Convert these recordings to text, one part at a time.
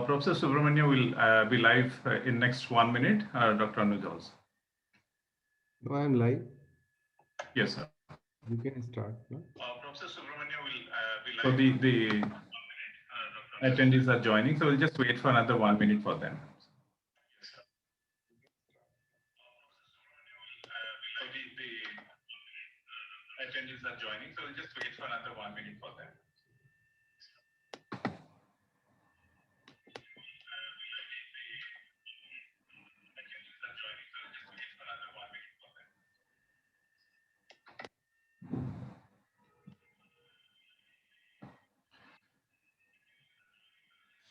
Professor Subramania will be live in next 1 minute. Dr. Anuj also. No, I'm live. Yes, sir. You can start. No? Professor Subramania will be live. So the attendees are joining, so we'll just wait for another 1 minute for them. So the attendees are joining, so we'll just wait for another 1 minute for them.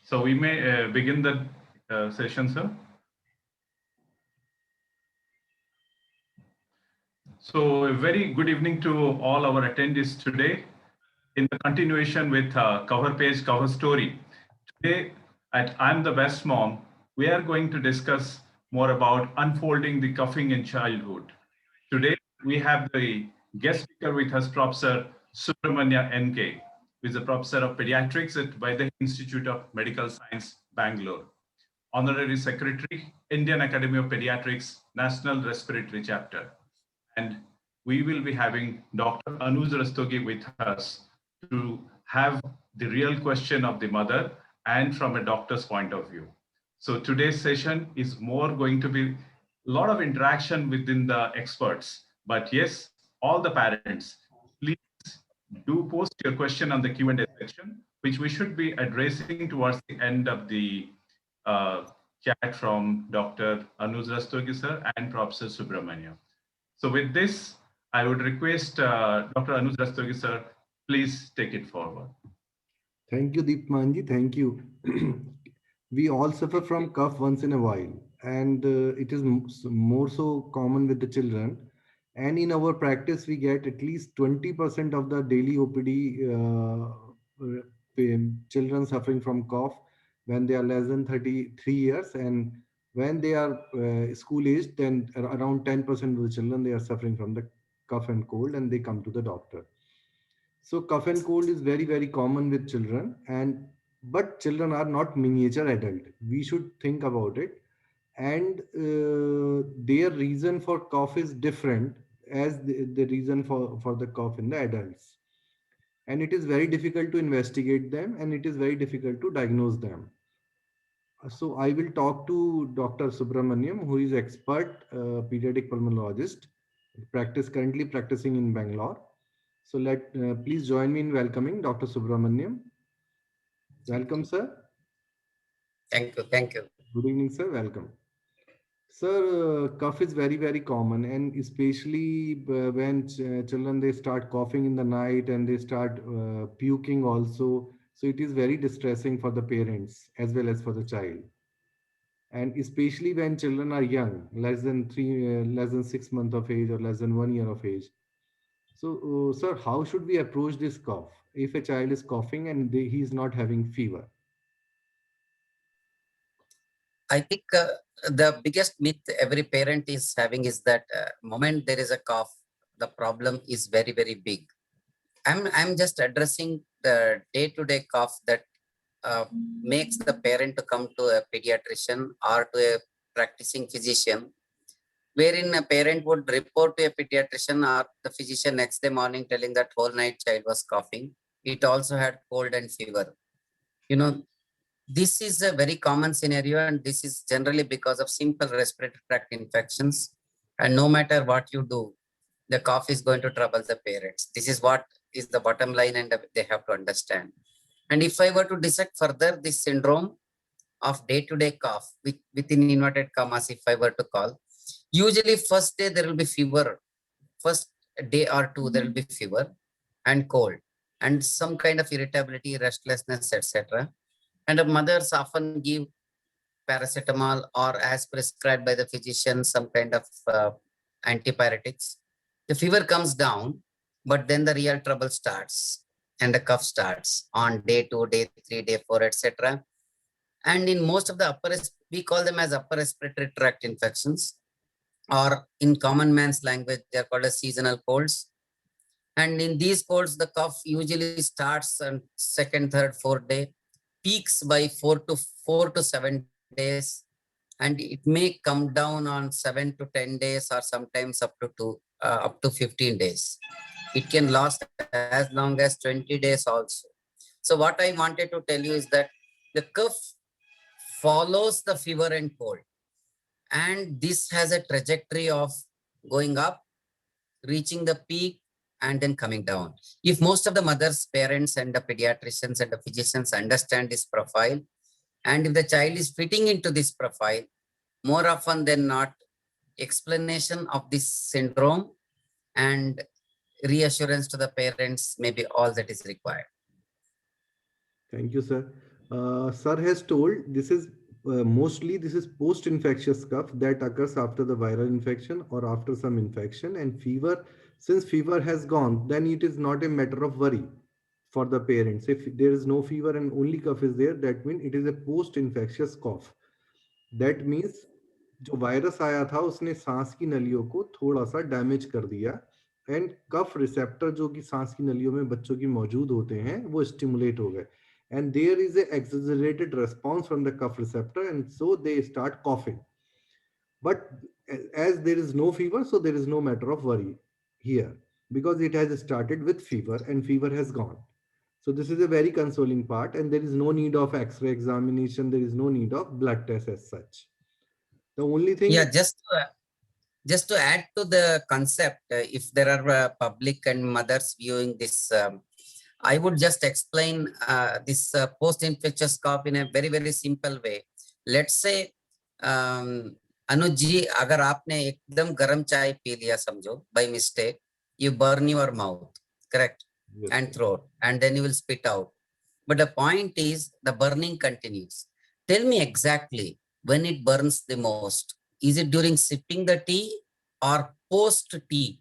So we may begin the session, sir. So a very good evening to all our attendees today. In the continuation with cover page, cover story. Today at I'm the Best Mom, we are going to discuss more about unfolding the coughing in childhood. Today we have the guest speaker with us, Professor Subramania NK, who is a professor of pediatrics at Vaidya Institute of Medical Science, Bangalore. Honorary Secretary, Indian Academy of Pediatrics, National Respiratory Chapter. And we will be having Dr. Anuj Rastogi with us to have the real question of the mother and from a doctor's point of view. So today's session is more going to be a lot of interaction within the experts. But yes, all the parents, please do post your question on the Q&A section, which we should be addressing towards the end of the chat from Dr. Anuj Rastogi sir and Professor Subramania. So with this, I would request Dr. Anuj Rastogi sir, please take it forward. Thank you, Deepmanji. Thank you. We all suffer from cough once in a while, and it is more so common with the children. And in our practice, we get at least 20% of the daily OPD children suffering from cough when they are less than 33 years. And when they are school aged, then around 10% of the children, they are suffering from the cough and cold, and they come to the doctor. So cough and cold is very, very common with children, and but children are not miniature adult. We should think about it, and their reason for cough is different as the reason for the cough in the adults. And it is very difficult to investigate them, and it is very difficult to diagnose them. So I will talk to Dr. Subramaniam, who is expert pediatric pulmonologist, currently practicing in Bangalore. So please join me in welcoming Dr. Subramaniam. Welcome, sir. Thank you. Thank you. Good evening, sir. Welcome. Sir, cough is very, very common, and especially when children, they start coughing in the night and they start puking also. So it is very distressing for the parents as well as for the child. And especially when children are young, less than 6 months of age or less than 1 year of age. So, sir, how should we approach this cough if a child is coughing and he is not having fever? I think the biggest myth every parent is having is that moment there is a cough, the problem is very, very big. I'm just addressing the day-to-day cough that makes the parent to come to a pediatrician or to a practicing physician, wherein a parent would report to a pediatrician or the physician next day morning telling that whole night child was coughing. It also had cold and fever. You know, this is a very common scenario, and this is generally because of simple respiratory tract infections. And no matter what you do, the cough is going to trouble the parents. This is what is the bottom line, and they have to understand. And if I were to dissect further this syndrome of day-to-day cough within inverted commas, if I were to call, Usually first day there will be fever. First day or two there will be fever and cold and some kind of irritability, restlessness, etc. And the mothers often give paracetamol or as prescribed by the physician, some kind of antipyretics. The fever comes down, but then the real trouble starts and the cough starts on day 2, day 3, day 4, etc. And in most of the we call them as upper respiratory tract infections, or in common man's language, they are called as seasonal colds. And in these colds, the cough usually starts on second, third, fourth day, peaks by 4 to 7 days, and it may come down on 7 to 10 days, or sometimes up to 15 days. It can last as long as 20 days also. So what I wanted to tell you is that the cough follows the fever and cold, and this has a trajectory of going up, reaching the peak, and then coming down. If most of the mothers, parents, and the pediatricians and the physicians understand this profile, and if the child is fitting into this profile, more often than not, explanation of this syndrome and reassurance to the parents may be all that is required. Thank you, sir. Sir has told this is mostly this is post-infectious cough that occurs after the viral infection or after some infection, and fever. Since fever has gone, then it is not a matter of worry for the parents. If there is no fever and only cough is there, that means it is a post-infectious cough. That means जो virus आया था उसने सांस की नलियों को थोड़ा सा damage कर दिया, एंड कफ रिसेप्टर जो कि सांस की नलियों में बच्चों की मौजूद होते हैं वो स्टिमुलेट हो गए, and there is a exaggerated response from the cuff receptor, and so they start coughing. But as there is no fever, so there is no matter of worry here, because it has started with fever and fever has gone. So this is a very consoling part, and there is no need of x-ray examination, there is no need of blood test as such. The only thing Yeah, just to add to the concept, if there are public and mothers viewing this, I would just explain this post-infectious cough in a very, very simple way. Let's say, Anuj ji, अगर आपने एकदम गर्म चाय P लिया समझो by mistake, you burn your mouth, correct? Yes, and throat, and then you will spit out. But the point is the burning continues. Tell me exactly when it burns the most. Is it during sipping the tea or post tea,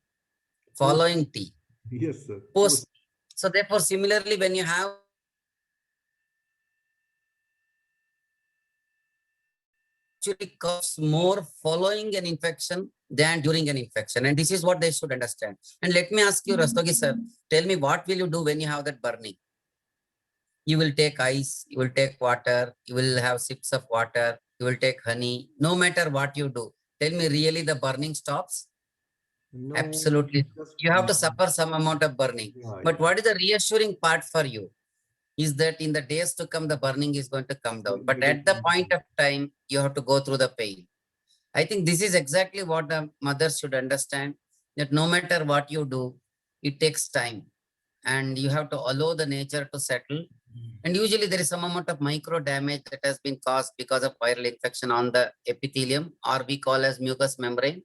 following tea? yes, sir. Post. So therefore, similarly, when you have actually coughs more following an infection than during an infection. And this is what they should understand. And let me ask you, Rastogi sir, tell me what will you do when you have that burning? You will take ice, you will take water, you will have sips of water, you will take honey, no matter what you do. Tell me, really the burning stops? No, Absolutely. You have to suffer some amount of burning. But what is the reassuring part for you is that in the days to come, the burning is going to come down. But at the point of time, you have to go through the pain. I think this is exactly what the mothers should understand, that no matter what you do, it takes time and you have to allow the nature to settle. And usually there is some amount of micro damage that has been caused because of viral infection on the epithelium, or we call as mucous membrane.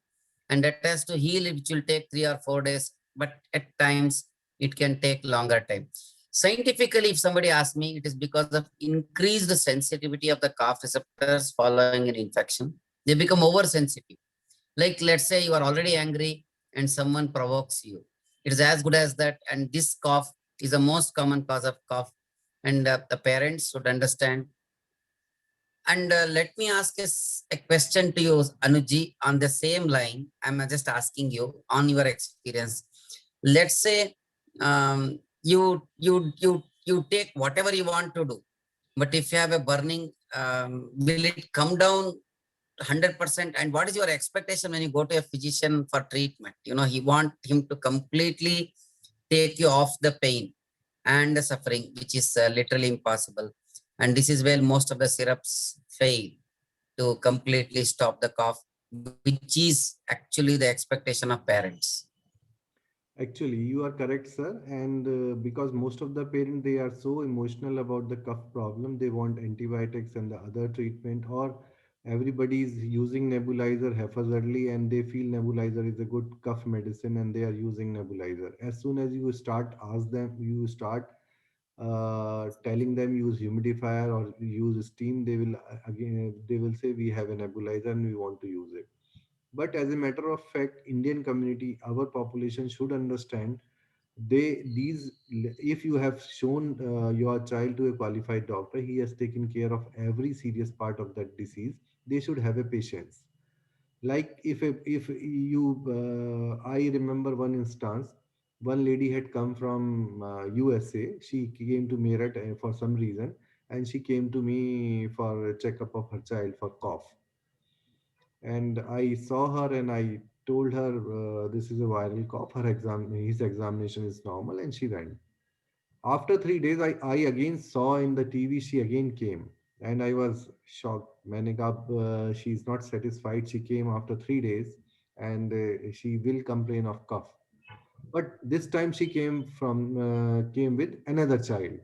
And that has to heal, which will take 3 or 4 days, but at times it can take longer time. Scientifically, if somebody asks me, it is because of increased sensitivity of the cough receptors following an infection. They become oversensitive. Like let's say you are already angry and someone provokes you. It is as good as that. And this cough is the most common cause of cough. And the parents should understand. And let me ask a question to you, Anuji, on the same line. I'm just asking you on your experience. Let's say you take whatever you want to do, but if you have a burning, will it come down 100%? And what is your expectation when you go to a physician for treatment? You know, he want him to completely take you off the pain and the suffering, which is literally impossible. And this is where most of the syrups fail to completely stop the cough, which is actually the expectation of parents. Actually, you are correct, sir. And because most of the parents, they are so emotional about the cough problem, they want antibiotics and the other treatment, or Everybody is using nebulizer haphazardly, and they feel nebulizer is a good cough medicine, and they are using nebulizer. As soon as you start ask them, you start telling them use humidifier or use steam, they will again they will say we have a nebulizer and we want to use it. But as a matter of fact, Indian community, our population should understand, these if you have shown your child to a qualified doctor, he has taken care of every serious part of that disease. They should have a patience. Like if you I remember one instance. One lady had come from USA. She came to Meerut for some reason, and she came to me for a checkup of her child for cough. And I saw her and I told her, this is a viral cough. His examination is normal, and she went. After 3 days, I again saw in the TV, she again came, and I was shocked. मैंने कहा she is not satisfied. She came after 3 days, and she will complain of cough. But this time she came with another child,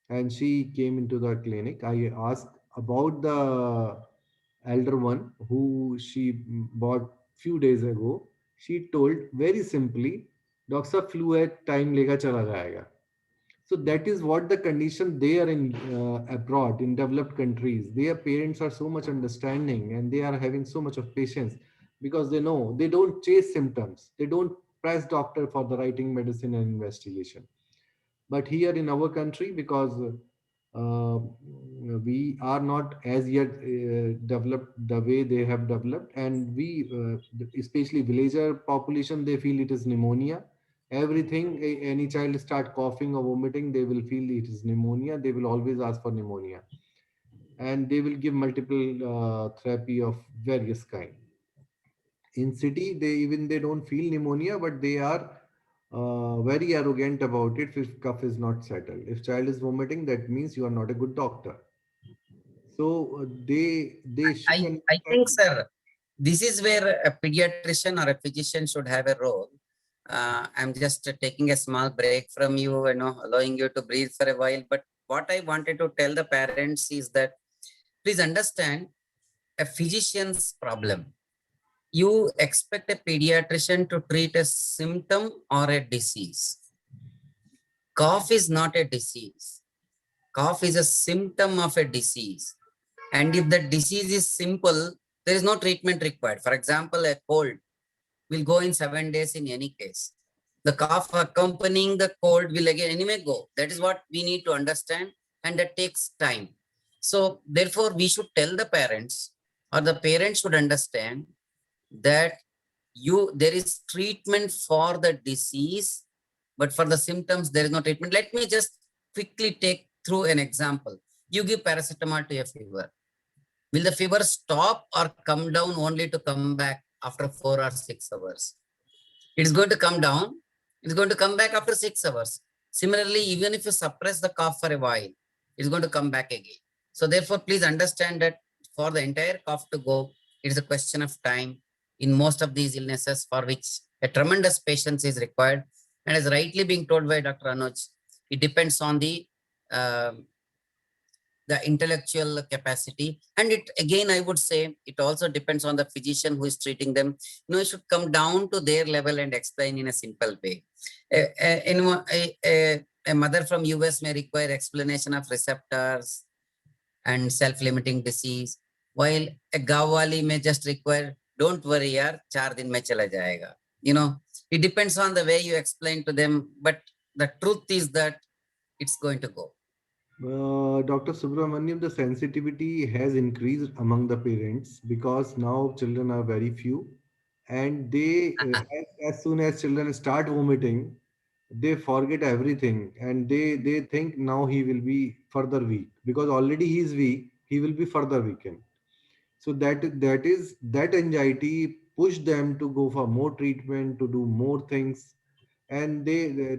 and she came into the clinic. I asked about the elder one who she bought few days ago. She told very simply, "Doctor साहब flu है, time लेगा चला जाएगा." So that is what the condition they are in abroad in developed countries. Their parents are so much understanding, and they are having so much of patience, because they know they don't chase symptoms. They don't press doctor for the writing medicine and investigation. But here in our country, because uh, we are not as yet developed the way they have developed, and especially villager population, they feel it is pneumonia. Everything, any child start coughing or vomiting, they will feel it is pneumonia. They will always ask for pneumonia, and they will give multiple therapy of various kind. In city, they don't feel pneumonia, but they are very arrogant about it if cough is not settled. If child is vomiting, that means you are not a good doctor. So they should I think, understand. sir, this is where a pediatrician or a physician should have a role. I'm just taking a small break from you, allowing you to breathe for a while. But what I wanted to tell the parents is that please understand a physician's problem. You expect a pediatrician to treat a symptom or a disease. Cough is not a disease. Cough is a symptom of a disease. And if the disease is simple, there is no treatment required. For example, a cold will go in 7 days in any case. The cough accompanying the cold will again anyway go. That is what we need to understand, and that takes time. So therefore, we should tell the parents, or the parents should understand that there is treatment for the disease, but for the symptoms, there is no treatment. Let me just quickly take through an example. You give paracetamol to a fever. Will the fever stop or come down only to come back after 4 or 6 hours? It is going to come down. It's going to come back after 6 hours. Similarly, even if you suppress the cough for a while, it's going to come back again. So therefore, please understand that for the entire cough to go, it is a question of time in most of these illnesses for which a tremendous patience is required. And as rightly being told by Dr. Anuj, it depends on uh, the intellectual capacity, and it again, I would say, it also depends on the physician who is treating them. It should come down to their level and explain in a simple way. A mother from US may require explanation of receptors and self-limiting disease, while a gawali may just require, don't worry yaar, 4 दिन में चला जाएगा. It depends on the way you explain to them, but the truth is that it's going to go. Dr. Subramaniam, the sensitivity has increased among the parents because now children are very few, and as soon as children start vomiting, they forget everything, and they think now he will be further weak, because already he is weak, he will be further weakened. So that anxiety push them to go for more treatment, to do more things, and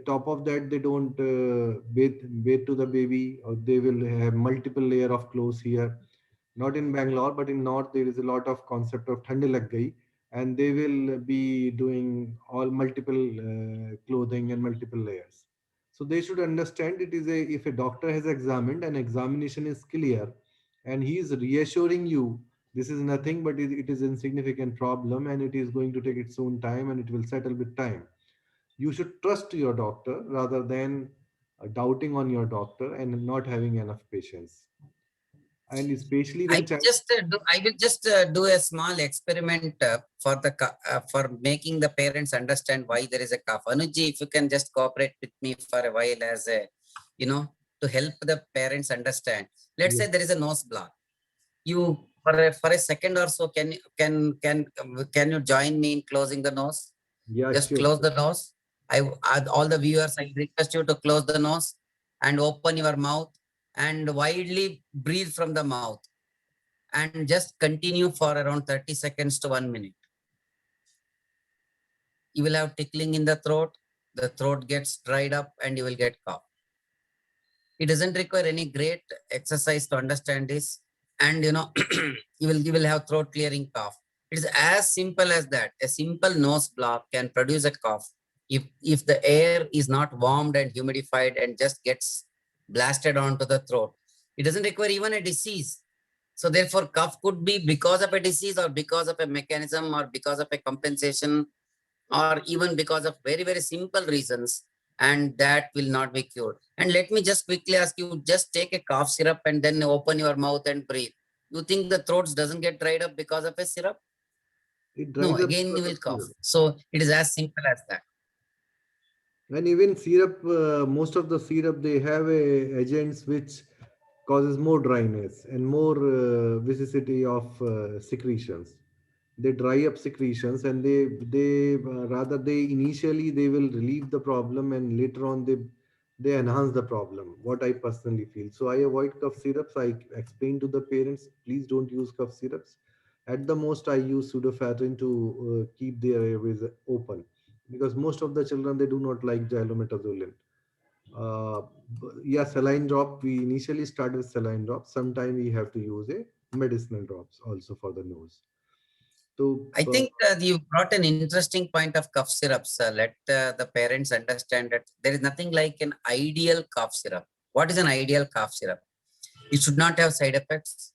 top of that, they don't bathe to the baby, or they will have multiple layer of clothes here. Not in Bangalore, but in North, there is a lot of concept of thande lag gayi, and they will be doing all multiple clothing and multiple layers. So they should understand, if a doctor has examined and examination is clear, and he is reassuring you This is nothing, but it is insignificant problem, and it is going to take its own time, and it will settle with time. You should trust your doctor rather than doubting on your doctor and not having enough patience. And especially when child, I will just do a small experiment for making the parents understand why there is a cough. Anuji, if you can just cooperate with me for a while as a, you know, to help the parents understand. Let's say yes, there is a nose block. You for a second or so, can you join me in closing the nose? yeah, Just sure, close sure. the nose. All the viewers, I request you to close the nose and open your mouth and widely breathe from the mouth and just continue for around 30 seconds to 1 minute. You will have tickling in the throat gets dried up and you will get cough. It doesn't require any great exercise to understand this. And you will have throat clearing cough. It is as simple as that. A simple nose block can produce a cough. If the air is not warmed and humidified and just gets blasted onto the throat, it doesn't require even a disease. So therefore, cough could be because of a disease or because of a mechanism or because of a compensation or even because of very, very simple reasons, and that will not be cured. And let me just quickly ask you, just take a cough syrup and then open your mouth and breathe. You think the throat doesn't get dried up because of a syrup? It No, dries up again you because of will cough. syrup. So it is as simple as that. And even syrup, most of the syrup they have agents which causes more dryness and more viscosity of secretions. They dry up secretions, and they rather they initially they will relieve the problem, and later on they enhance the problem. What I personally feel. So I avoid cough syrups. I explain to the parents, please don't use cough syrups. At the most, I use pseudoephedrine to keep their airways open, because most of the children they do not like glymetazolin. uh, yeah, saline drop. We initially start with saline drops. Sometime we have to use a medicinal drops also for the nose. So I think you brought an interesting point of cough syrups. Let the parents understand that there is nothing like an ideal cough syrup. What is an ideal cough syrup? It should not have side effects.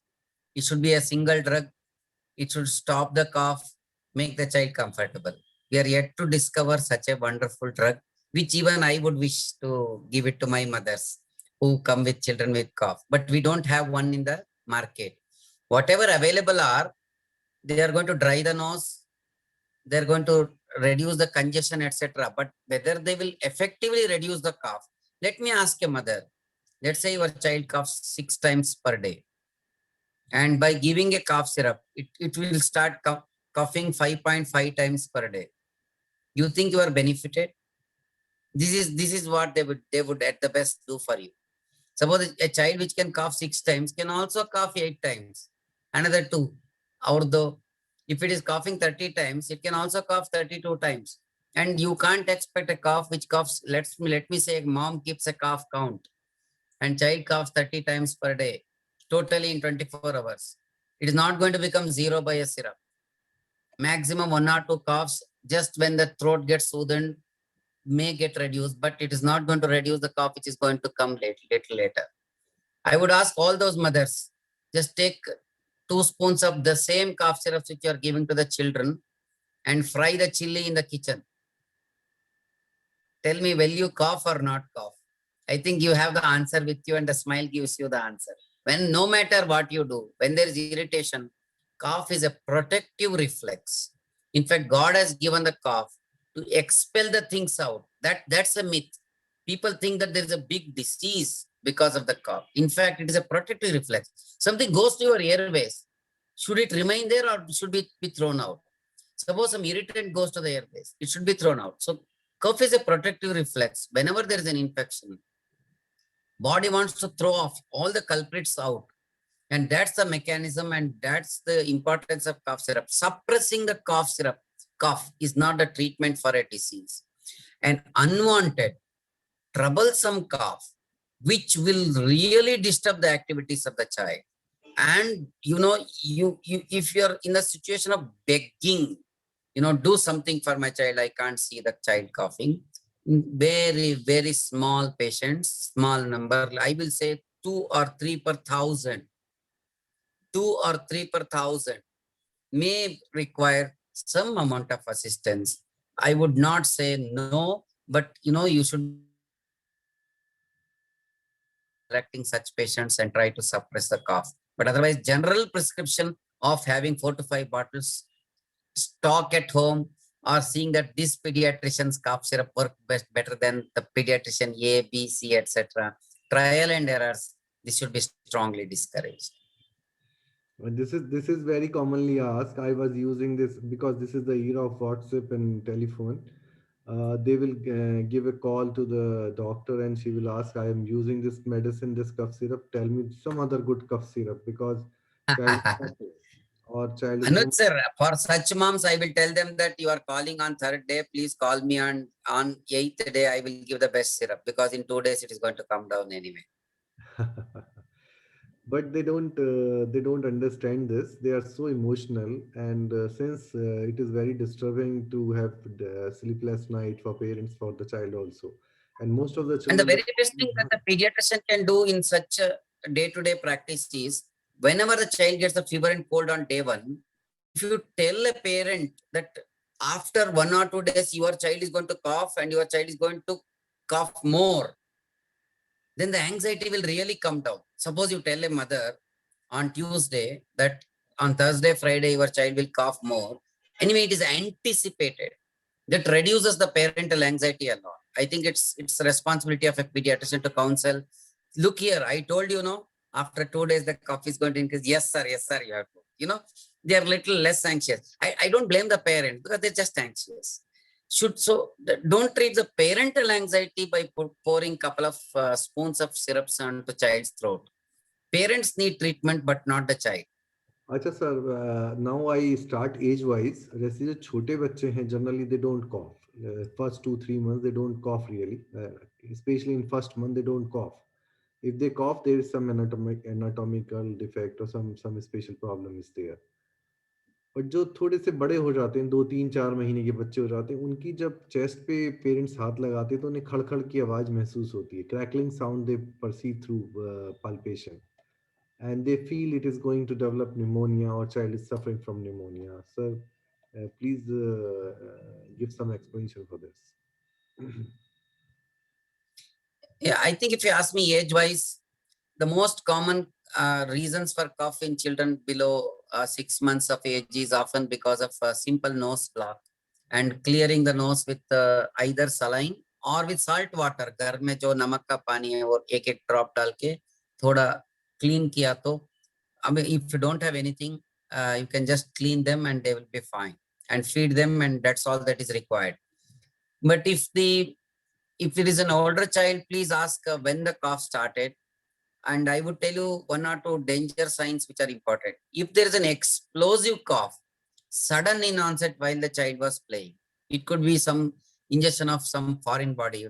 It should be a single drug. It should stop the cough, make the child comfortable. We are yet to discover such a wonderful drug, which even I would wish to give it to my mothers who come with children with cough. But we don't have one in the market. Whatever available are, they are going to dry the nose, they're going to reduce the congestion, etc. But whether they will effectively reduce the cough, let me ask a mother. Let's say your child coughs 6 times per day. And by giving a cough syrup, it will start coughing 5.5 times per day. You think you are benefited? This is what they would at the best do for you. Suppose a child which can cough 6 times can also cough 8 times. Another two. Although if it is coughing 30 times, it can also cough 32 times. And you can't expect a cough which coughs, let me say mom keeps a cough count and child coughs 30 times per day, totally in 24 hours. It is not going to become zero by a syrup. Maximum 1 or 2 coughs just when the throat gets soothed may get reduced, but it is not going to reduce the cough which is going to come little later. I would ask all those mothers, just take 2 spoons of the same cough syrups which you are giving to the children and fry the chili in the kitchen. Tell me, will you cough or not cough? I think you have the answer with you and the smile gives you the answer. When no matter what you do, when there is irritation, cough is a protective reflex. In fact, God has given the cough to expel the things out. That's a myth. People think that there is a big disease because of the cough. In fact, it is a protective reflex. Something goes to your airways. Should it remain there or should it be thrown out? Suppose some irritant goes to the airways, it should be thrown out. So cough is a protective reflex. Whenever there is an infection, body wants to throw off all the culprits out. And that's the mechanism and that's the importance of cough syrup. Suppressing the cough is not a treatment for a disease. An unwanted, troublesome cough, which will really disturb the activities of the child. And you if you're in a situation of begging, do something for my child, I can't see the child coughing. Very, very small patients, small number, I will say 2 or 3 per 1,000. 2 or 3 per thousand may require some amount of assistance. I would not say no, but you should selecting such patients and try to suppress the cough. But otherwise, general prescription of having 4 to 5 bottles stock at home, or seeing that this pediatrician's cough syrup work better than the pediatrician A, B, C, etc. Trial and errors. This should be strongly discouraged. And this is very commonly asked. I was using this because this is the era of WhatsApp and telephone. They will give a call to the doctor and she will ask, I am using this medicine, this cough syrup. Tell me some other good cough syrup because child is coughing or child is Anuj sir, for such moms, I will tell them that you are calling on 3rd day. Please call me on 8th day. I will give the best syrup because in 2 days it is going to come down anyway. But they don't understand this. They are so emotional, and since it is very disturbing to have the sleepless night for parents, for the child also, and most of the And the children very best thing that the pediatrician can do in such a day-to-day practice is, whenever the child gets a fever and cold on day 1, if you tell a parent that after 1 or 2 days your child is going to cough and your child is going to cough more, then the anxiety will really come down. Suppose you tell a mother on Tuesday that on Thursday, Friday, your child will cough more. Anyway, it is anticipated. That reduces the parental anxiety a lot. I think it's the responsibility of a pediatrician to counsel. Look here, I told you, after 2 days, the cough is going to increase. Yes, sir, you have to. They are little less anxious. I don't blame the parent because they're just anxious. Don't treat the parental anxiety by pouring couple of spoons of syrups onto child's throat. Parents need treatment, but not the child. अच्छा sir, now I start age wise. जैसे जो छोटे बच्चे हैं, generally they don't cough. First 2-3 months they don't cough really. Especially in first month they don't cough. If they cough, there is some anatomical defect or some special problem is there. और जो थोड़े से बड़े हो जाते हैं, 2-3-4 महीने के बच्चे हो जाते हैं, उनकी जब चेस्ट पे पेरेंट्स हाथ लगाते हैं तो उन्हें खड़खड़ की आवाज महसूस होती है, crackling sound they perceive through palpation, and they feel it is going to develop pneumonia or child is suffering from pneumonia. Sir, please give some explanation for this. Yeah, I think if you ask me age-wise, the most common reasons for cough in children below 6 months of age is often because of a simple nose block, and clearing the nose with either saline or with salt water. घर में जो नमक का पानी है वो एक drop डाल के थोड़ा clean किया तो, I mean, if you don't have anything, you can just clean them and they will be fine, and feed them, and that's all that is required. But if it is an older child, please ask when the cough started. And I would tell you 1 or 2 danger signs which are important. If there is an explosive cough, sudden in onset while the child was playing, it could be some ingestion of some foreign body,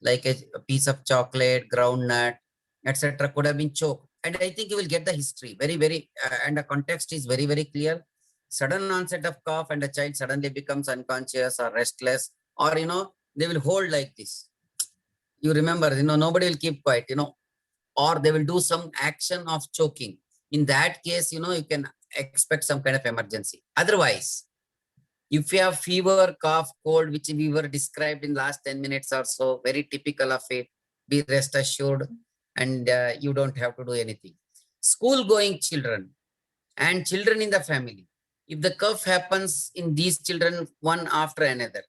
like a piece of chocolate, groundnut, etc. could have been choked. And I think you will get the history very, very, and the context is very, very clear. Sudden onset of cough and the child suddenly becomes unconscious or restless, or, they will hold like this. You remember, nobody will keep quiet, or they will do some action of choking. In that case, you can expect some kind of emergency. Otherwise, if you have fever, cough, cold, which we were described in last 10 minutes or so, very typical of it, be rest assured, and you don't have to do anything. School-going children and children in the family, if the cough happens in these children one after another,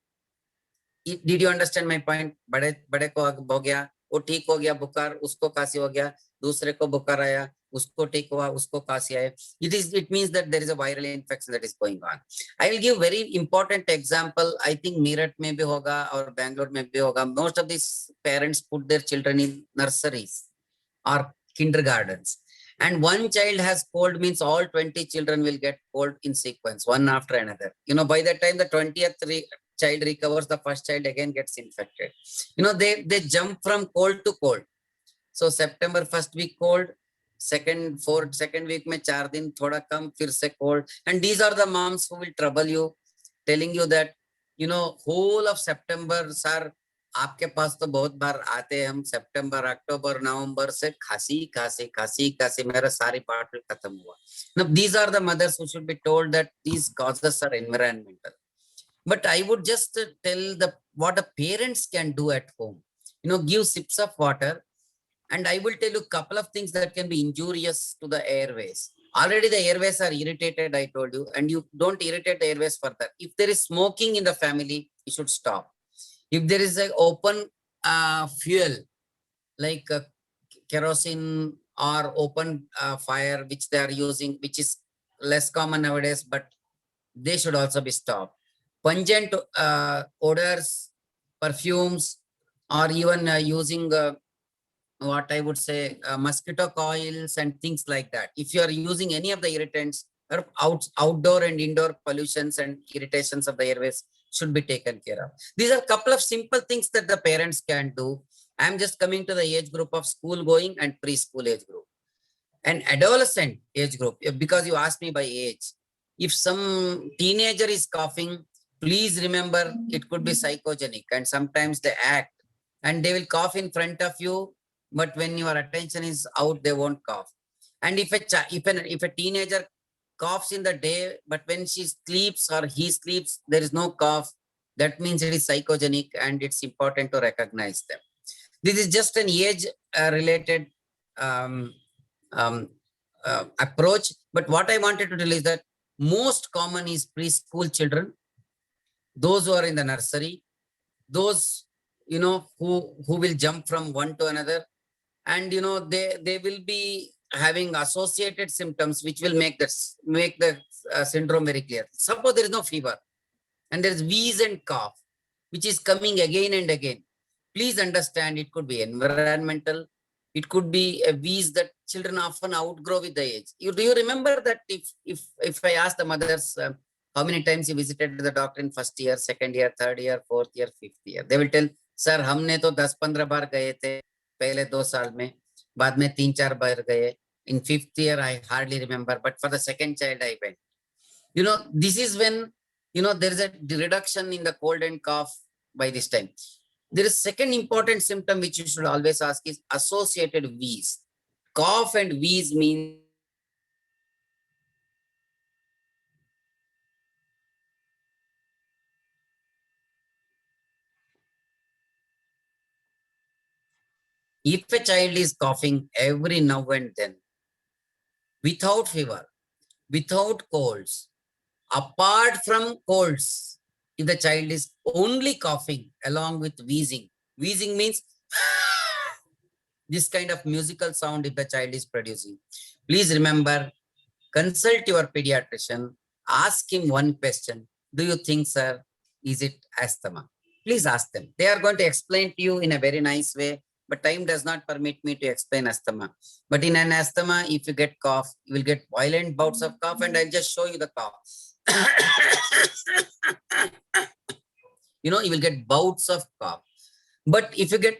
did you understand my point? बड़े को हो गया, वो ठीक हो गया बुखार, उसको खांसी हो गया, दूसरे को बुखार आया, उसको ठीक हुआ, उसको खांसी आया. It means that there is a viral infection that is going on. I will give very important example. I think Meerut में भी होगा और Bangalore में भी होगा. Most of these parents put their children in nurseries or kindergartens, and one child has cold means all 20 children will get cold in sequence, one after another. By the time the 20th child recovers, the first child again gets infected. They jump from cold to cold. So September first week cold, second week में 4 दिन थोड़ा कम, फिर से cold. And these are the moms who will trouble you, telling you that whole of September, sir, आपके पास तो बहुत बार आते हैं हम, सितंबर अक्टूबर नवंबर से खांसी खांसी खांसी खांसी, मेरा सारी बॉटल खत्म हुआ. Now these are the mothers who should be told that these causes are environmental. But I would just tell the what the parents can do at home. Give sips of water, and I will tell you a couple of things that can be injurious to the airways. Already the airways are irritated, I told you, and you don't irritate the airways further. If there is smoking in the family, you should stop. If there is an open fuel like kerosene or open fire which they are using, which is less common nowadays, but they should also be stopped. Pungent odors, perfumes, or even using what I would say mosquito coils and things like that. If you are using any of the irritants, or outdoor and indoor pollutions and irritations of the airways should be taken care of. These are a couple of simple things that the parents can do. I'm just coming to the age group of school going and preschool age group and adolescent age group, because you asked me by age. If some teenager is coughing, please remember it could be psychogenic, and sometimes they act and they will cough in front of you, but when your attention is out, they won't cough. And if a teenager coughs in the day, but when she sleeps or he sleeps, there is no cough, that means it is psychogenic, and it's important to recognize them. This is just an age related approach. But what I wanted to tell is that most common is preschool children, those who are in the nursery, those who will jump from one to another, and they will be having associated symptoms which will make the syndrome very clear. Suppose there is no fever and there is wheeze and cough which is coming again and again. Please understand, it could be environmental. It could be a wheeze that children often outgrow with the age. Do you remember that if I ask the mothers how many times you visited the doctor in first year, second year, third year, fourth year, fifth year, they will tell, sir, हमने तो 10-15 बार गए थे पहले 2 साल में, बाद में 3-4 बार गए. In fifth year, I hardly remember, but for the second child, I went. This is when, there is a reduction in the cold and cough by this time. There is second important symptom which you should always ask is associated wheeze. Cough and wheeze means if a child is coughing every now and then, without fever, without colds, apart from colds, if the child is only coughing along with wheezing means this kind of musical sound if the child is producing, please remember, consult your pediatrician, ask him one question. Do you think, sir, is it asthma? Please ask them. They are going to explain to you in a very nice way, but time does not permit me to explain asthma. But in an asthma, if you get cough, you will get violent bouts of cough, and I'll just show you the cough. You will get bouts of cough. But if you get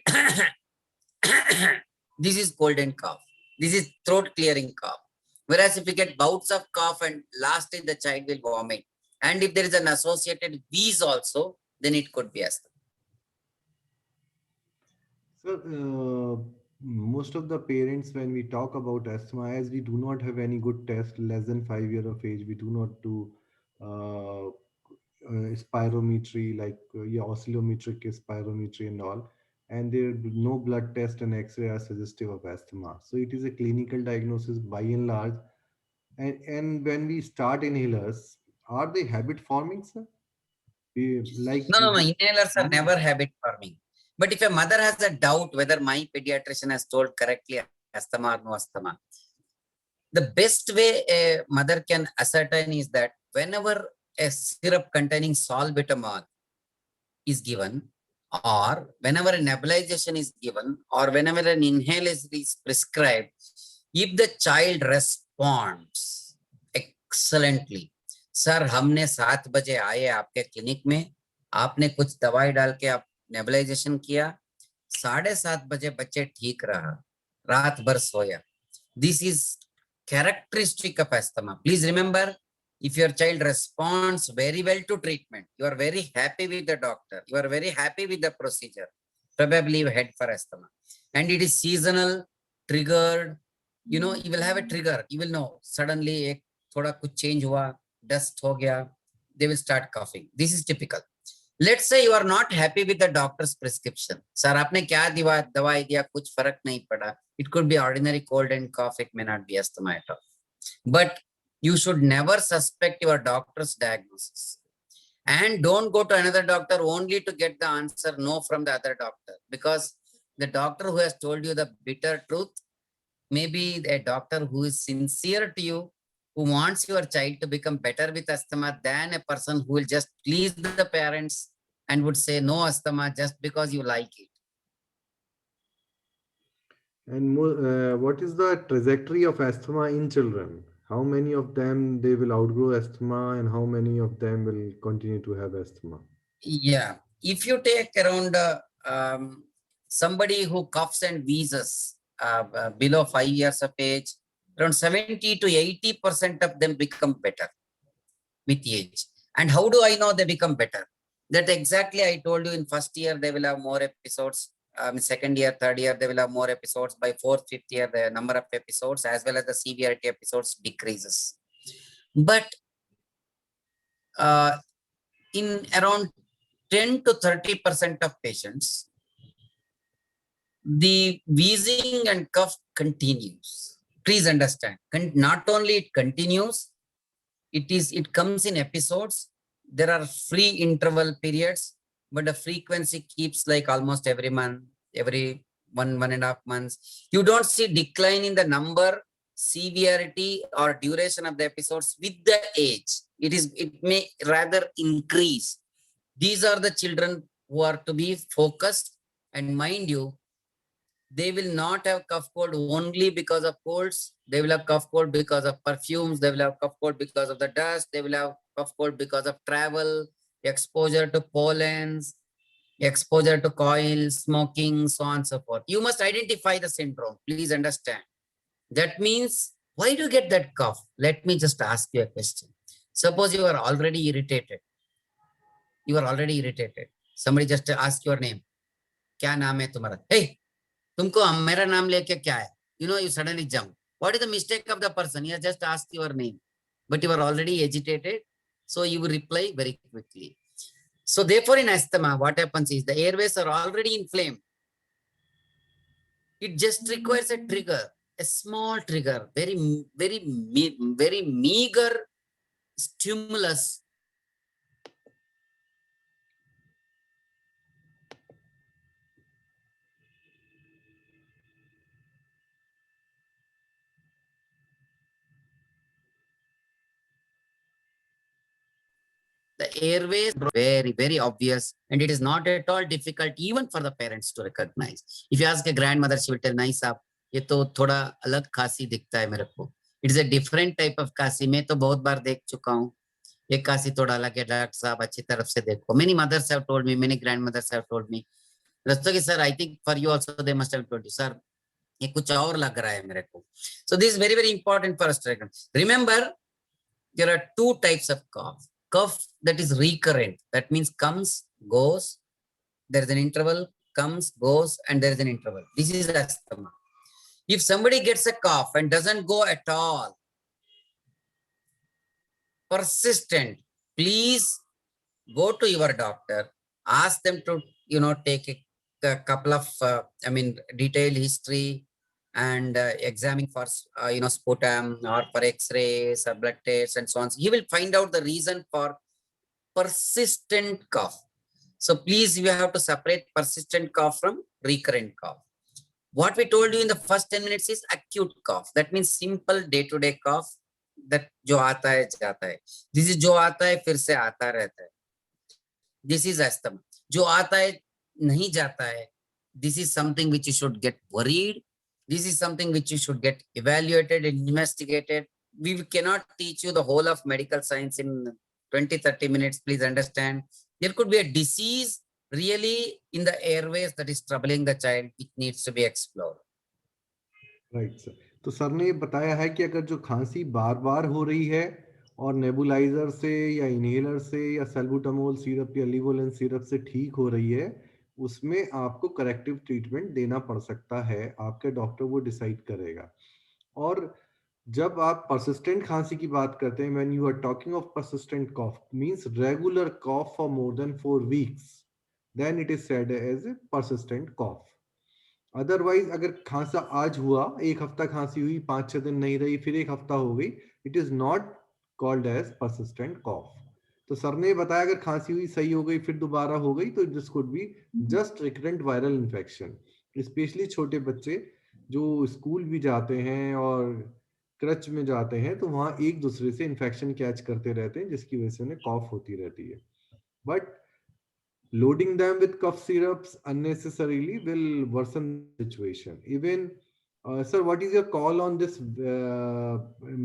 this is cold and cough. This is throat clearing cough. Whereas if you get bouts of cough and lastly the child will vomit. And if there is an associated wheeze also, then it could be asthma. So, most of the parents, when we talk about asthma, as we do not have any good test less than 5 years of age, we do not do spirometry like oscillometric spirometry and all, and there no blood test and X-ray are suggestive of asthma. So it is a clinical diagnosis by and large. And when we start inhalers, are they habit forming, sir? No. Inhalers are never habit forming. But if a mother has a doubt whether my pediatrician has told correctly asthma or no asthma, the best way a mother can ascertain is that whenever a syrup containing salbutamol is given, or whenever a nebulization is given, or whenever an inhaler is prescribed, if the child responds excellently, sir हमने 7 बजे आए आपके clinic में, आपने कुछ दवाई डाल के आप नेबुलाइजेशन किया, 7:30 बजे बच्चे ठीक रहा, रात भर सोया. This is characteristic of asthma. Please remember, if your child responds very well to treatment, you are very happy with the doctor, you are very happy with the procedure, probably you head for asthma. And it is seasonal, triggered. You know, you will have a trigger. You will know suddenly एक थोड़ा कुछ change हुआ, dust हो गया, they will start coughing. This is typical. Let's say you are not happy with the doctor's prescription. Sir, आपने क्या दवाई दिया, कुछ फर्क नहीं पड़ा. It could be ordinary cold and cough. It may not be asthma at all. But you should never suspect your doctor's diagnosis. And don't go to another doctor only to get the answer no from the other doctor, because the doctor who has told you the bitter truth may be a doctor who is sincere to you, who wants your child to become better with asthma, than a person who will just please the parents and would say no asthma just because you like it. And what is the trajectory of asthma in children? How many of them they will outgrow asthma, and how many of them will continue to have asthma? Yeah, if you take around somebody who coughs and wheezes below 5 years of age, around 70 to 80% of them become better with age. And how do I know they become better? That exactly I told you, in first year they will have more episodes. Second year, third year, they will have more episodes. By fourth, fifth year, the number of episodes as well as the severity episodes decreases. But in around 10 to 30% of patients, the wheezing and cough continues. Please understand, not only it continues, it comes in episodes. There are free interval periods, but the frequency keeps like almost every month, every 1.5 months. You don't see decline in the number, severity, or duration of the episodes with the age. It may rather increase. These are the children who are to be focused, and mind you, they will not have cough cold only because of colds. They will have cough cold because of perfumes. They will have cough cold because of the dust. They will have cough cold because of travel, exposure to pollens, exposure to coil, smoking, so on and so forth. You must identify the syndrome. Please understand. That means, why do you get that cough? Let me just ask you a question. Suppose you are already irritated. You are already irritated. Somebody just ask your name. क्या नाम है तुम्हारा? Hey, तुमको मेरा नाम लेके क्या है? You know, you suddenly jump. What is the mistake of the person? He has just asked your name, but you are already agitated, so you will reply very quickly. So therefore, in asthma, what happens is the airways are already inflamed. It just requires a trigger, a small trigger, very meager stimulus. The airways are very obvious, and it is not at all difficult even for the parents to recognize. If you ask a grandmother, she will tell, "Nahi saab, ये तो थोड़ा अलग खांसी दिखता है मेरे को." It is a different type of खांसी. मैं तो बहुत बार देख चुका हूँ. ये खांसी थोड़ा अलग है, डॉक्टर साहब अच्छी तरफ से देखो. Many mothers have told me, many grandmothers have told me. Rastogi sir, I think for you also they must have told you, sir, ये कुछ और लग रहा है मेरे को. So this is very important for us to recognize. Remember, there are two types of cough. Cough that is recurrent, that means comes, goes, there is an interval, comes, goes, and there is an interval. This is asthma. If somebody gets a cough and doesn't go at all, persistent, please go to your doctor, ask them to, take a couple of, detailed history, and examine for sputum or for x-rays or blood tests and so on. So he will find out the reason for persistent cough. So please, you have to separate persistent cough from recurrent cough. What we told you in the first 10 minutes is acute cough. That means simple day-to-day cough, that जो आता है जाता है. This is जो आता है फिर से आता रहता है. This is asthma. जो आता है नहीं जाता है. This is something which you should get worried. This is something which you should get evaluated and investigated. We cannot teach you the whole of medical science in 20-30 minutes. Please understand. There could be a disease really in the airways that is troubling the child, which needs to be explored. Right, sir. तो sir ने ये बताया है कि अगर जो खांसी बार बार हो रही है और नेबुलाइजर से या इनहेलर से या सल्बुटामोल सिरप या लिवोलेंस सिरप से ठीक हो रही है, उसमें आपको करेक्टिव ट्रीटमेंट देना पड़ सकता है, आपके डॉक्टर वो डिसाइड करेगा। और जब आप परसिस्टेंट खांसी की बात करते हैं, when you are talking of persistent cough means regular cough for more than 4 weeks, then it is said as a persistent cough. Otherwise अगर खांसा आज हुआ, एक हफ्ता खांसी हुई, 5-6 दिन नहीं रही, फिर एक हफ्ता हो गई, it is not called as persistent cough. तो सर ने बताया अगर खांसी हुई, सही हो गई, फिर दोबारा हो गई, तो this could be just recurrent viral infection. Specially छोटे बच्चे जो स्कूल भी जाते हैं और क्रच में जाते हैं, तो वहां एक दूसरे से इन्फेक्शन कैच करते रहते हैं, जिसकी वजह से उन्हें कॉफ होती रहती है। But loading them with cough syrups unnecessarily will worsen the situation. Even, sir, what is your call on this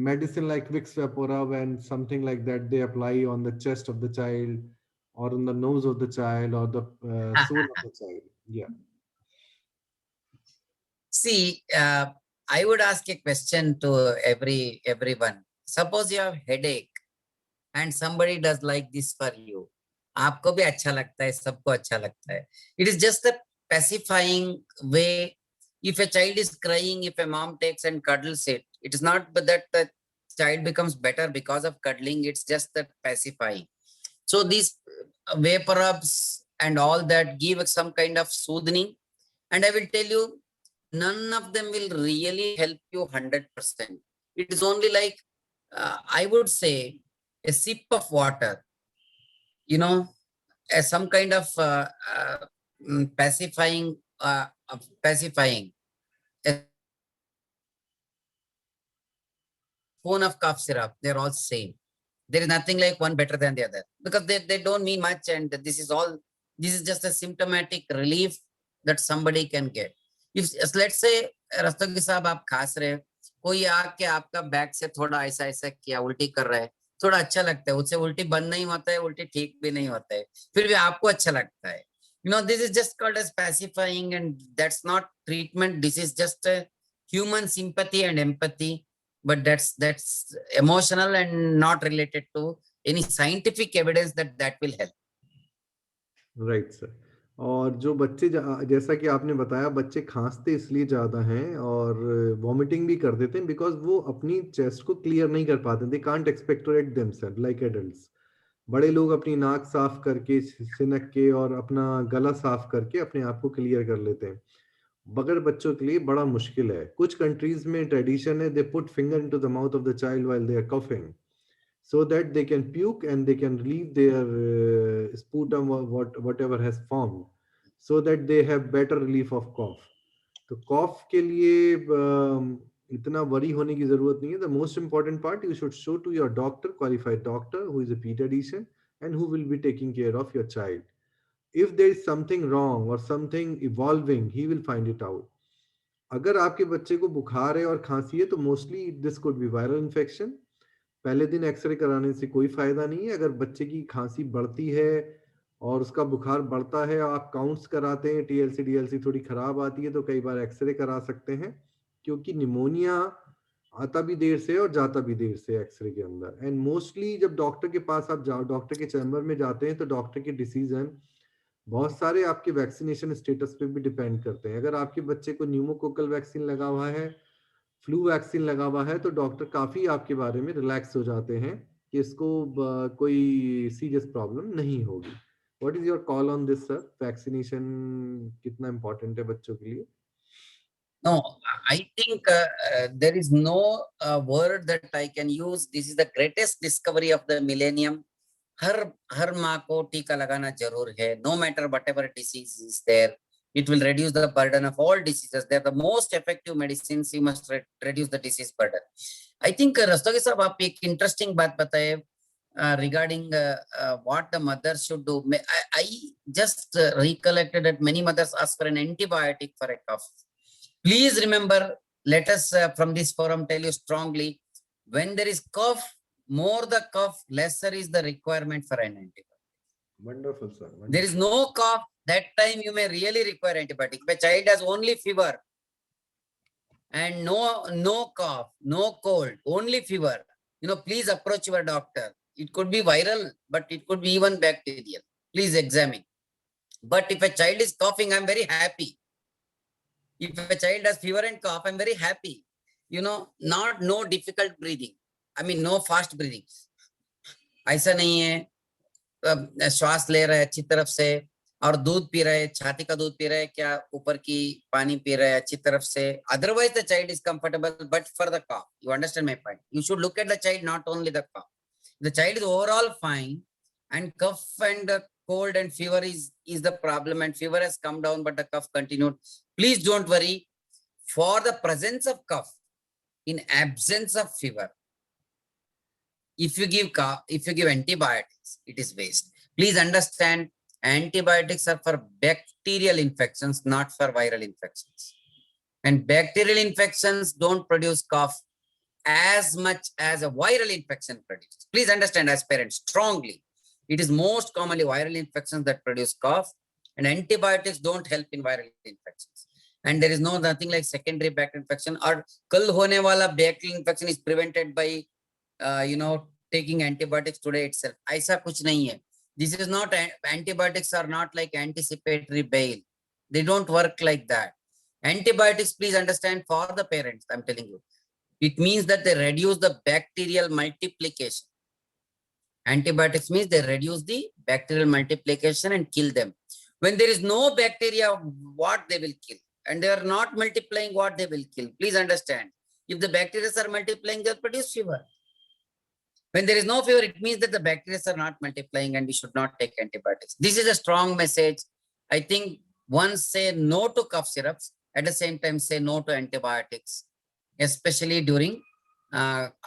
medicine like Vicks Vapora, when something like that they apply on the chest of the child or on the nose of the child or the soul of the child? Yeah. See, I would ask a question to everyone. Suppose you have headache and somebody does like this for you. आपको भी अच्छा लगता है, सबको अच्छा लगता है. It is just a pacifying way. If a child is crying, if a mom takes and cuddles it, it is not that the child becomes better because of cuddling. It's just that pacifying. So these vapor ups and all that give some kind of soothing. And I will tell you, none of them will really help you 100%. It is only like, I would say, a sip of water, as some kind of pacifying, pacifying. A spoon of cough syrup, they're all same. There is nothing like one better than the other, because they don't mean much, and this is just a symptomatic relief that somebody can get. If let's say Rastogi साहब आप खांस रहे, कोई आके आपका back से थोड़ा ऐसा ऐसा किया, उल्टी कर रहा है, थोड़ा अच्छा लगता है, उससे उल्टी बंद नहीं होता है, उल्टी ठीक भी नहीं होता है, फिर भी आपको अच्छा लगता है. This is just called as pacifying, and that's not treatment. This is just a human sympathy and empathy, but that's emotional and not related to any scientific evidence that will help. Right sir. और जो बच्चे जैसा कि आपने बताया, बच्चे खांसते इसलिए ज्यादा हैं और वॉमिटिंग भी कर देते हैं बिकॉज वो अपनी चेस्ट को क्लियर नहीं कर पाते. They can't expectorate themselves like adults. बड़े लोग अपनी नाक साफ करके, सिनक के और अपना गला साफ करके अपने आप को क्लियर कर लेते हैं, मगर बच्चों के लिए बड़ा मुश्किल है. कुछ कंट्रीज में ट्रेडिशन है, they put finger into the mouth of the child while they are coughing, so that they can puke and they can relieve their sputum or whatever has formed, so that they have better relief of cough. तो कॉफ के लिए इतना worry होने की जरूरत नहीं है. The most important part, you should show to your doctor, qualified doctor who is a paediatrician and who will be taking care of your child. If there is something wrong or something evolving, he will find it out. अगर आपके बच्चे को बुखार है और खांसी है, तो mostly this could be viral infection. पहले दिन एक्सरे कराने से कोई फायदा नहीं है. अगर बच्चे की खांसी बढ़ती है और उसका बुखार बढ़ता है, आप काउंट्स कराते हैं, टीएलसी डीएलसी थोड़ी खराब आती है, तो कई बार एक्सरे करा सकते हैं, क्योंकि निमोनिया आता भी देर से और जाता भी देर से एक्सरे के अंदर. एंड मोस्टली जब डॉक्टर के पास आप जाओ, डॉक्टर के चैम्बर में जाते हैं, तो डॉक्टर के डिसीजन बहुत सारे आपके वैक्सीनेशन स्टेटस पे भी डिपेंड करते हैं. अगर आपके बच्चे को न्यूमोकोकल वैक्सीन लगा हुआ है, फ्लू वैक्सीन लगा हुआ है, तो डॉक्टर काफी आपके बारे में रिलैक्स हो जाते हैं कि इसको कोई सीरियस प्रॉब्लम नहीं होगी. What is your call on this sir? Vaccination कितना इंपॉर्टेंट है बच्चों के लिए? No, I think there is no word that I can use. This is the greatest discovery of the millennium. हर माँ को टीका लगाना जरूर है. No matter whatever disease is there, it will reduce the burden of all diseases. They're the most effective medicines. You must reduce the disease burden. I think Rastogi साहब आप एक interesting बात बताए regarding what the mother should do. I just recollected that many mothers ask for an antibiotic for a cough. Please remember, let us from this forum tell you strongly, when there is cough, more the cough, lesser is the requirement for an antibiotic. Wonderful, sir. Wonderful. There is no cough, that time you may really require antibiotic. If a child has only fever and no cough, no cold, only fever, please approach your doctor. It could be viral, but it could be even bacterial. Please examine. But if a child is coughing, I'm very happy. If a child has fever and cough, I'm very happy. You know, no difficult breathing. I mean, no fast breathing. ऐसा नहीं है श्वास ले रहा है अच्छी तरफ से और दूध पी रहा है, छाती का दूध पी रहा है क्या, ऊपर की पानी पी रहा है अच्छी तरफ से. Otherwise, the child is comfortable, but for the cough, you understand my point. You should look at the child, not only the cough. The child is overall fine, and cough and cold and fever is the problem, and fever has come down, but the cough continued. Please don't worry. For the presence of cough, in absence of fever, if you give antibiotics, it is waste. Please understand, antibiotics are for bacterial infections, not for viral infections. And bacterial infections don't produce cough as much as a viral infection produces. Please understand, as parents, strongly. It is most commonly viral infections that produce cough, and antibiotics don't help in viral infections. And there is nothing like secondary bacterial infection, or kal hone wala bacterial infection is prevented by taking antibiotics today itself. Aisa kuch nahi hai. This is not, antibiotics are not like anticipatory bail. They don't work like that. Antibiotics, please understand, for the parents, I'm telling you, it means that they reduce the bacterial multiplication. Antibiotics means they reduce the bacterial multiplication and kill them. When there is no bacteria, what they will kill? And they are not multiplying, what they will kill? Please understand. If the bacteria are multiplying, they'll produce fever. When there is no fever, it means that the bacteria are not multiplying and we should not take antibiotics. This is a strong message. I think once say no to cough syrups, at the same time say no to antibiotics, especially during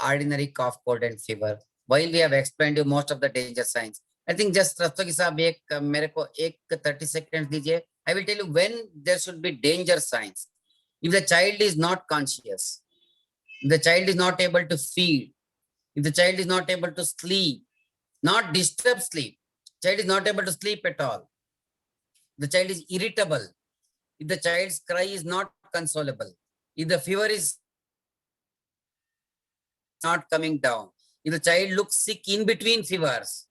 ordinary cough, cold and fever. While we have explained you most of the danger signs, I think just Rastogi sahab mere ko 30 seconds dijiye. I will tell you when there should be danger signs. If the child is not conscious, if the child is not able to feed, if the child is not able to sleep, not disturb sleep, child is not able to sleep at all, the child is irritable, if the child's cry is not consolable, if the fever is not coming down, if the child looks sick in between fevers,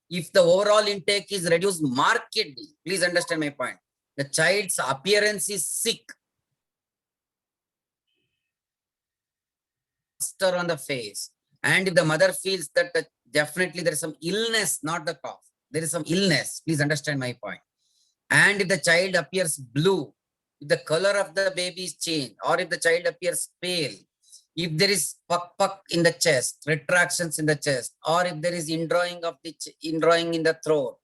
if the overall intake is reduced markedly, please understand my point. The child's appearance is sick, plaster on the face, and if the mother feels that definitely there is some illness, not the cough, there is some illness, please understand my point. And if the child appears blue, if the color of the baby is changed, or if the child appears pale, if there is puck in the chest, retractions in the chest, or if there is indrawing in the throat,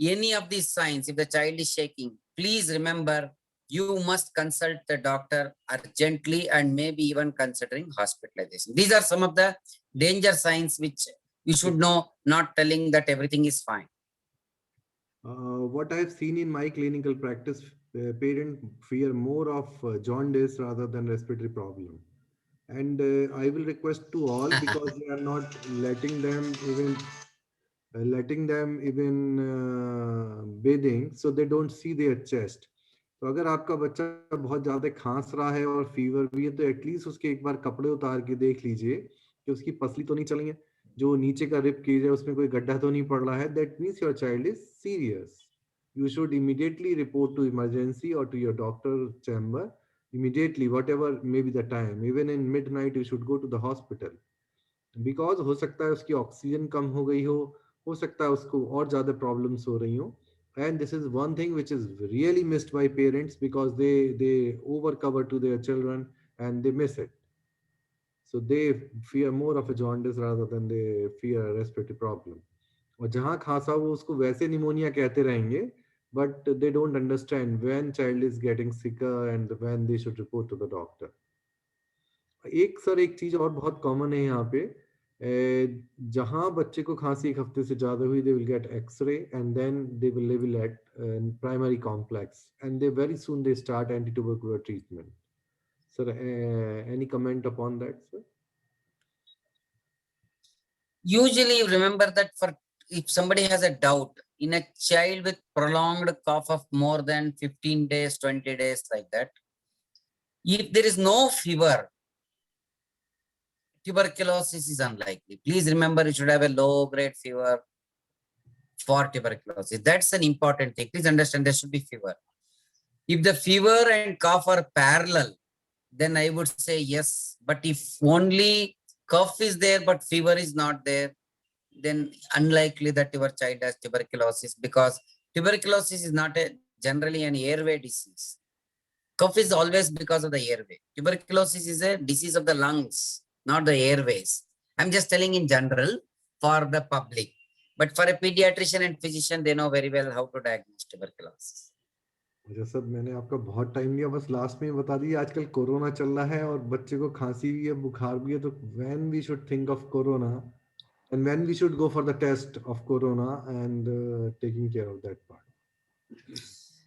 any of these signs, if the child is shaking, please remember, you must consult the doctor urgently and maybe even considering hospitalization. These are some of the danger signs which you should know, not telling that everything is fine. What I've seen in my clinical practice, parents fear more of jaundice rather than respiratory problem. And I will request to all, because they are not letting them even bathing, so they don't see their chest. तो अगर आपका बच्चा बहुत ज्यादा खांस रहा है और fever भी है, तो एटलीस्ट उसके एक बार कपड़े उतार के देख लीजिए कि उसकी पसली तो नहीं चली है, जो नीचे का रिब केज है उसमें कोई गड्ढा तो नहीं पड़ रहा है. That means your child is serious. You should immediately report to emergency or to your doctor chamber immediately, whatever may be the time. Even in midnight, you should go to the hospital, because हो सकता है उसकी oxygen कम हो गई हो सकता है उसको और ज्यादा प्रॉब्लम्स हो रही हो. And this is one thing which is really missed by parents, because they over cover to their children and they miss it. So they fear more of a jaundice rather than they fear a respiratory problem. और जहाँ खांसा वो उसको वैसे pneumonia कहते रहेंगे, but they don't understand when child is getting sicker and when they should report to the doctor. एक चीज और बहुत कॉमन है यहाँ पे, जहाँ बच्चे को खांसी एक हफ्ते से ज्यादा हुई, they will get X-ray and then they will label at primary complex, and they very soon they start anti-tubercular treatment. Sir, any comment upon that, sir? Usually, you remember that if somebody has a doubt in a child with prolonged cough of more than 15 days, 20 days, like that, if there is no fever, tuberculosis is unlikely. Please remember, you should have a low grade fever, for tuberculosis. That's an important thing. Please understand there should be fever. If the fever and cough are parallel, then I would say yes. But if only cough is there, but fever is not there, then unlikely that your child has tuberculosis, because tuberculosis is not generally an airway disease. Cough is always because of the airway. Tuberculosis is a disease of the lungs, not the airways. I'm just telling in general for the public. But for a pediatrician and physician, they know very well how to diagnose tuberculosis. अच्छा sir, मैंने आपका बहुत time लिया, बस last में बता दीजिए, आजकल कोरोना चल रहा है और बच्चे को खांसी भी है, बुखार भी है, तो when we should think of Corona and when we should go for the test of corona and taking care of that part.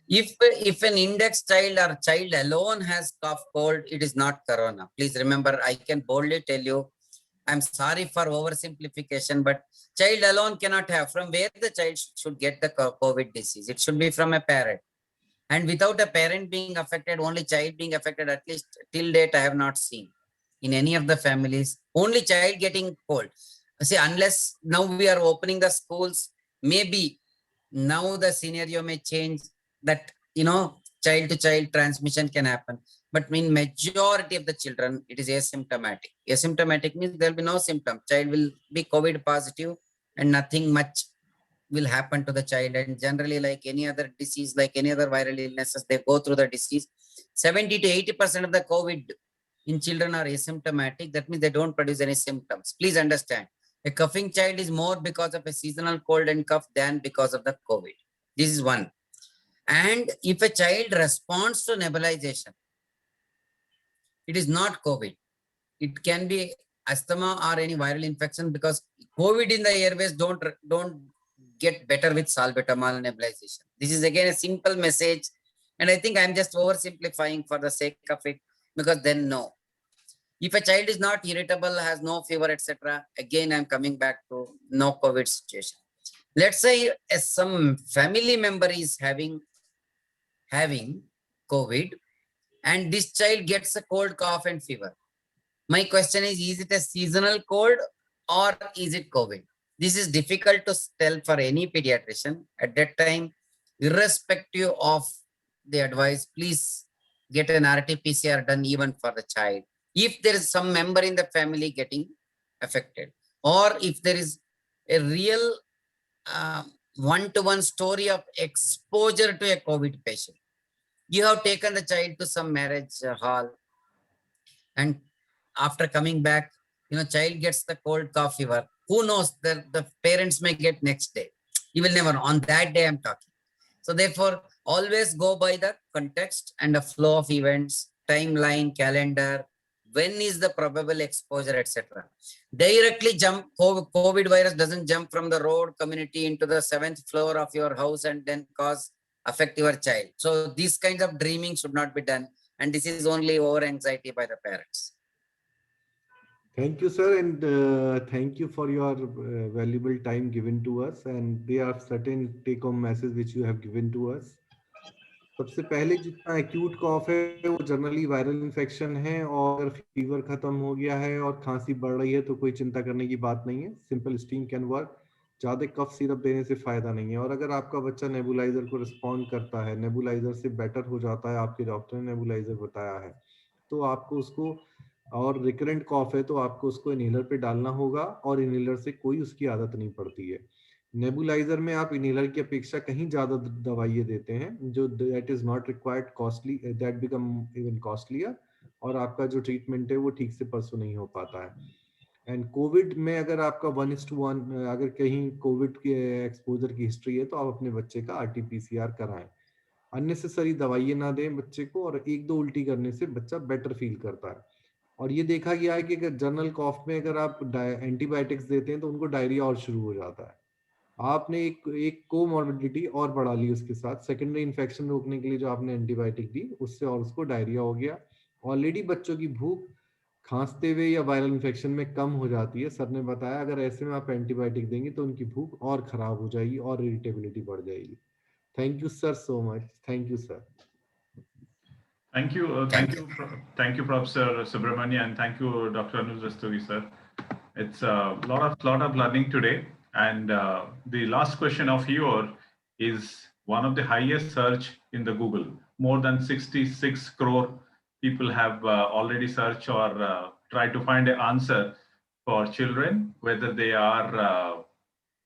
If an index child or child alone has cough cold, it is not corona. Please remember, I can boldly tell you, I'm sorry for oversimplification, but child alone cannot have. From where the child should get the COVID disease? It should be from a parent. And without a parent being affected, only child being affected, at least till date, I have not seen in any of the families, only child getting cold. See, unless now we are opening the schools, maybe now the scenario may change that, child to child transmission can happen. But in majority of the children, it is asymptomatic. Asymptomatic means there will be no symptom. Child will be COVID positive and nothing much will happen to the child. And generally, like any other disease, like any other viral illnesses, they go through the disease. 70 to 80% of the COVID in children are asymptomatic. That means they don't produce any symptoms. Please understand, a coughing child is more because of a seasonal cold and cough than because of the COVID. This is one. And if a child responds to nebulization, it is not COVID. It can be asthma or any viral infection, because COVID in the airways don't get better with salbutamol nebulization. This is again a simple message. And I think I'm just oversimplifying for the sake of it, because then no. If a child is not irritable, has no fever, etc., again, I'm coming back to no COVID situation. Let's say some family member is having COVID and this child gets a cold, cough and fever. My question is it a seasonal cold or is it COVID? This is difficult to tell for any pediatrician. At that time, irrespective of the advice, please get an RT-PCR done even for the child. If there is some member in the family getting affected, or if there is a real one-to-one story of exposure to a COVID patient, you have taken the child to some marriage hall, and after coming back, child gets the cold, cough, fever. Who knows, the parents may get next day. You will never know. On that day I'm talking. So therefore, always go by the context and the flow of events, timeline, calendar, when is the probable exposure, etc. Directly jump, COVID virus doesn't jump from the road community into the 7th floor of your house and then affect your child. So these kinds of dreaming should not be done. And this is only over anxiety by the parents. Thank you, sir. And thank you for your valuable time given to us. And there are certain take-home messages which you have given to us. सबसे पहले जितना acute कॉफ है वो generally viral infection है, और अगर fever खत्म हो गया है और खांसी बढ़ रही है तो कोई चिंता करने की बात नहीं है. Simple steam can work. ज़्यादा कफ सिरप देने से फायदा नहीं है. और अगर आपका बच्चा नेबुलाइजर को रिस्पॉन्ड करता है, नेबुलाइजर से बेटर हो जाता है, आपके डॉक्टर ने नेबुलाइजर बताया है, तो आपको उसको, और रिकरेंट कॉफ है तो आपको उसको इनहेलर पे डालना होगा, और इनहेलर से कोई उसकी आदत नहीं पड़ती है. नेबुलाइजर में आप इनहेलर की अपेक्षा कहीं ज्यादा दवाइयाँ देते हैं, जो that is not required, costly, that become even costlier, और आपका जो ट्रीटमेंट है वो ठीक से परसों नहीं हो पाता है. एंड कोविड में अगर आपका 1:1 अगर कहीं कोविड के एक्सपोजर की हिस्ट्री है तो आप अपने बच्चे का RT-PCR कराएं. अननेसेसरी दवाइयाँ ना दें बच्चे को, और 1-2 उल्टी करने से बच्चा बेटर फील करता है. और ये देखा गया है कि अगर जनरल कॉफ में अगर आप एंटीबायोटिक्स देते हैं तो उनको डायरिया और शुरू हो जाता है. आपने एक कोमॉर्बिडिटी और बढ़ा ली उसके साथ, सेकेंडरी इन्फेक्शन रोकने के लिए जो आपने एंटीबायोटिक दी उससे और उसको डायरिया हो गया. ऑलरेडी बच्चों की भूख खांसते हुए या वायरल इन्फेक्शन में कम हो जाती है. सर ने बताया अगर ऐसे में आप एंटीबायोटिक देंगे तो उनकी भूख और खराब हो जाएगी और इरिटेबिलिटी बढ़ जाएगी. Thank you sir so much. Thank you sir. Thank you, Professor Subramania, and thank you, Dr. Anuj Rastogi, sir. It's a lot of learning today. And the last question of yours is one of the highest search in the Google. More than 66 crore people have already searched or tried to find an answer for children, whether they are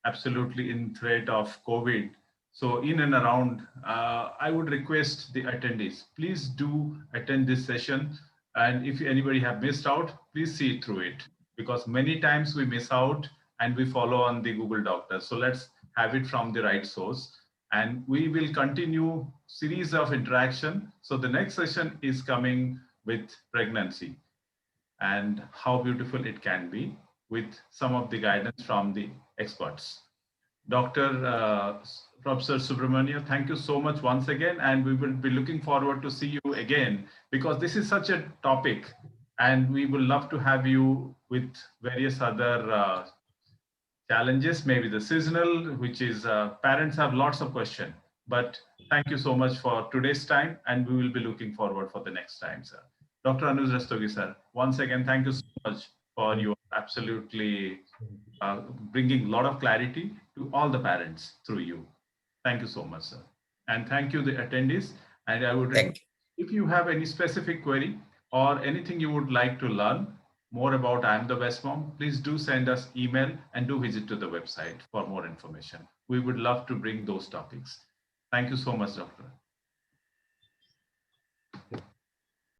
absolutely in threat of COVID. So in and around, I would request the attendees, please do attend this session. And if anybody have missed out, please see through it, because many times we miss out and we follow on the Google Doctor. So let's have it from the right source. And we will continue series of interaction. So the next session is coming with pregnancy and how beautiful it can be, with some of the guidance from the experts. Dr. Professor Subramania, thank you so much once again, and we will be looking forward to see you again, because this is such a topic, and we will love to have you with various other challenges, maybe the seasonal, which is parents have lots of questions. But thank you so much for today's time, and we will be looking forward for the next time, sir. Dr. Anuj Rastogi, sir, once again, thank you so much for your absolutely bringing a lot of clarity to all the parents through you. Thank you so much, sir. And thank you, the attendees. And I would Thank request, if you have any specific query or anything you would like to learn more about I Am the Best Mom, please do send us email and do visit to the website for more information. We would love to bring those topics. Thank you so much, Doctor.